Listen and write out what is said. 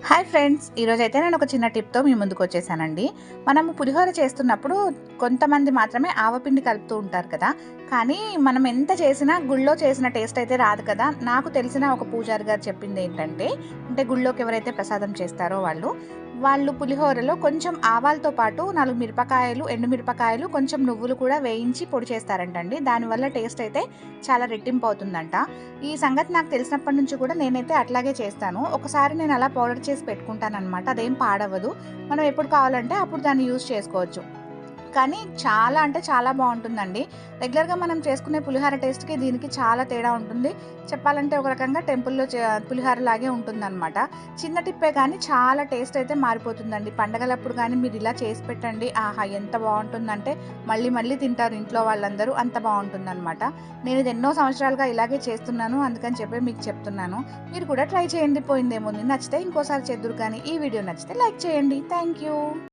Hi friends, ఈరోజైతే నేను ఒక చిన్న టిప్తో మీ ముందుకు వచ్చేసానండి. మనము పులిహోర చేస్తున్నప్పుడు కొంతమంది మాత్రమే ఆవపిండి కలుపుతూ ఉంటారు కదా. కానీ మనం ఎంత చేసినా గుళ్ళో చేసిన టేస్ట్ అయితే రాదు కదా. నాకు తెలిసిన ఒక పూజారి గారు చెప్పింది ఏంటంటే, గుళ్ళోకి ఎవరైతే ప్రసాదం చేస్తారో వాళ్ళు పులిహోరలో కొంచెం ఆవాలతో పాటు 4 మిరపకాయలు, ఎండుమిరపకాయలు, కొంచెం నువ్వులు కూడా వేయించి పొడి చేస్తారంటండి. దానివల్ల టేస్ట్ అయితే చాలా రెట్టింపు అవుతుందంట. ఈ సంగతి నాకు తెలిసినప్పటి నుంచి కూడా నేనైతే అట్లాగే చేస్తాను. ఒకసారి నేను అలా పౌడర్ చేసి పెట్టుకుంటాననమాట. అదేం పాడవ్వదు. మనం ఎప్పుడు కావాలంటే అప్పుడు దాన్ని యూజ్ చేసుకోవచ్చు. కానీ చాలా అంటే చాలా బాగుంటుందండి. రెగ్యులర్గా మనం చేసుకునే పులిహోర టేస్ట్కి దీనికి చాలా తేడా ఉంటుంది. చెప్పాలంటే ఒక రకంగా టెంపుల్లో పులిహోర లాగే ఉంటుందన్నమాట. చిన్న టిప్పే కానీ చాలా టేస్ట్ అయితే మారిపోతుందండి. పండగలప్పుడు కానీ మీరు ఇలా చేసి పెట్టండి, ఆహా ఎంత బాగుంటుందంటే మళ్ళీ మళ్ళీ తింటారు ఇంట్లో వాళ్ళందరూ, అంత బాగుంటుందన్నమాట. నేను ఇది ఎన్నో సంవత్సరాలుగా ఇలాగే చేస్తున్నాను, అందుకని చెప్పి మీకు చెప్తున్నాను. మీరు కూడా ట్రై చేయండి, పోయిందేముంది. నచ్చితే ఇంకోసారి చేద్దురు. కానీ ఈ వీడియో నచ్చితే లైక్ చేయండి. Thank you.